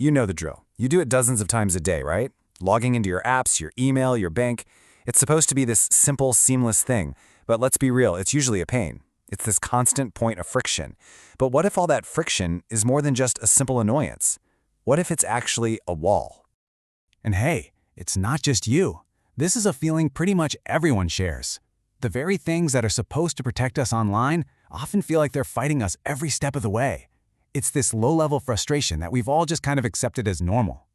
You know the drill. You do it dozens of times a day, right? Logging into your apps, your email, your bank. It's supposed to be this simple, seamless thing. But let's be real, it's usually a pain. It's this constant point of friction. But what if all that friction is more than just a simple annoyance? What if it's actually a wall? And hey, it's not just you. This is a feeling pretty much everyone shares. The very things that are supposed to protect us online often feel like they're fighting us every step of the way. It's this low-level frustration that we've all just kind of accepted as normal.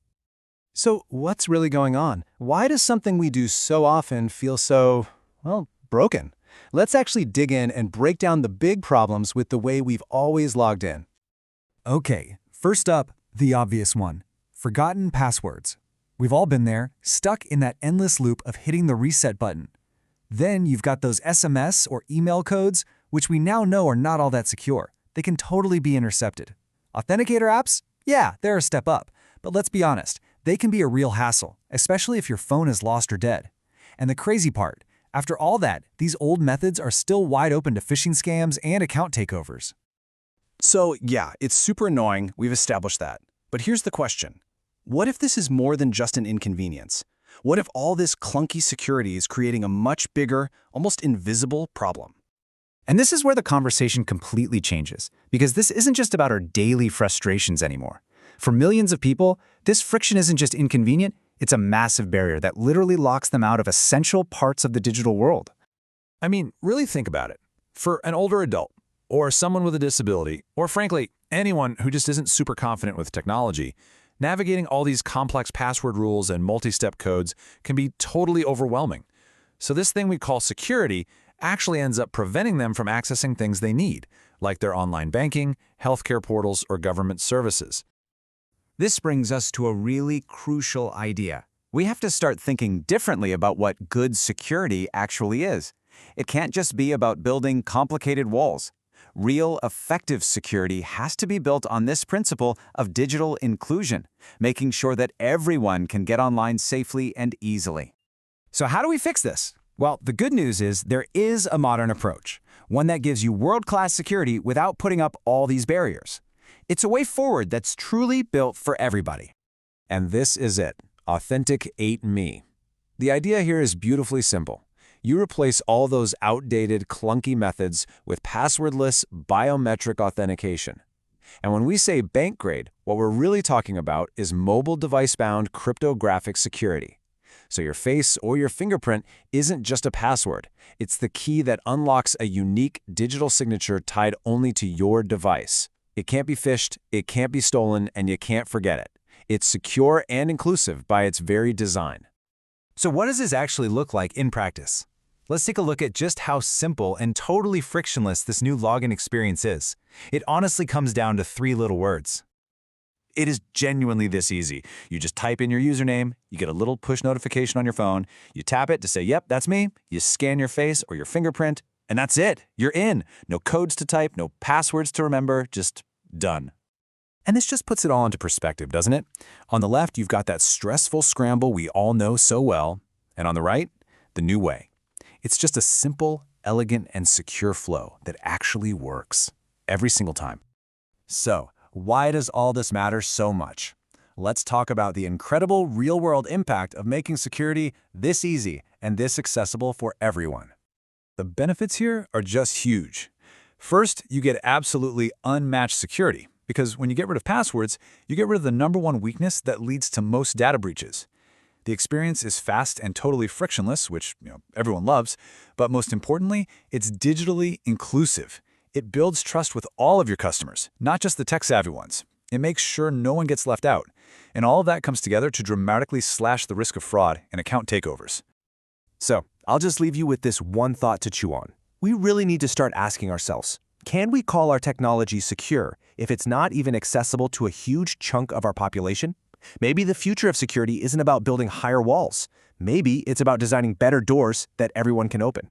So what's really going on? Why does something we do so often feel so, well, broken? Let's actually dig in and break down the big problems with the way we've always logged in. Okay, first up, the obvious one. Forgotten passwords. We've all been there, stuck in that endless loop of hitting the reset button. Then you've got those SMS or email codes, which we now know are not all that secure. They can totally be intercepted. Authenticator apps? Yeah, they're a step up. But let's be honest, they can be a real hassle, especially if your phone is lost or dead. And the crazy part, after all that, these old methods are still wide open to phishing scams and account takeovers. So yeah, it's super annoying, we've established that. But here's the question. What if this is more than just an inconvenience? What if all this clunky security is creating a much bigger, almost invisible problem? And this is where the conversation completely changes, because this isn't just about our daily frustrations anymore. For millions of people, this friction isn't just inconvenient, it's a massive barrier that literally locks them out of essential parts of the digital world. I mean, really think about it. For an older adult, or someone with a disability, or frankly, anyone who just isn't super confident with technology, navigating all these complex password rules and multi-step codes can be totally overwhelming. So this thing we call security actually ends up preventing them from accessing things they need, like their online banking, healthcare portals, or government services. This brings us to a really crucial idea. We have to start thinking differently about what good security actually is. It can't just be about building complicated walls. Real, effective security has to be built on this principle of digital inclusion, making sure that everyone can get online safely and easily. So how do we fix this? Well, the good news is there is a modern approach, one that gives you world-class security without putting up all these barriers. It's a way forward that's truly built for everybody. And this is it, Authentic Me. The idea here is beautifully simple. You replace all those outdated, clunky methods with passwordless biometric authentication. And when we say bank grade, what we're really talking about is mobile device-bound cryptographic security. So your face or your fingerprint isn't just a password. It's the key that unlocks a unique digital signature tied only to your device. It can't be phished, it can't be stolen, and you can't forget it. It's secure and inclusive by its very design. So what does this actually look like in practice? Let's take a look at just how simple and totally frictionless this new login experience is. It honestly comes down to 3 little words. It is genuinely this easy. You just type in your username, you get a little push notification on your phone, you tap it to say, yep, that's me, you scan your face or your fingerprint, and that's it. You're in. No codes to type, no passwords to remember, just done. And this just puts it all into perspective, doesn't it? On the left, you've got that stressful scramble we all know so well, and on the right, the new way. It's just a simple, elegant, and secure flow that actually works every single time. So, why does all this matter so much? Let's talk about the incredible real-world impact of making security this easy and this accessible for everyone. The benefits here are just huge. First, you get absolutely unmatched security, because when you get rid of passwords, you get rid of the #1 weakness that leads to most data breaches. The experience is fast and totally frictionless, which everyone loves, but most importantly, it's digitally inclusive. It builds trust with all of your customers, not just the tech-savvy ones. It makes sure no one gets left out. And all of that comes together to dramatically slash the risk of fraud and account takeovers. So, I'll just leave you with this one thought to chew on. We really need to start asking ourselves, can we call our technology secure if it's not even accessible to a huge chunk of our population? Maybe the future of security isn't about building higher walls. Maybe it's about designing better doors that everyone can open.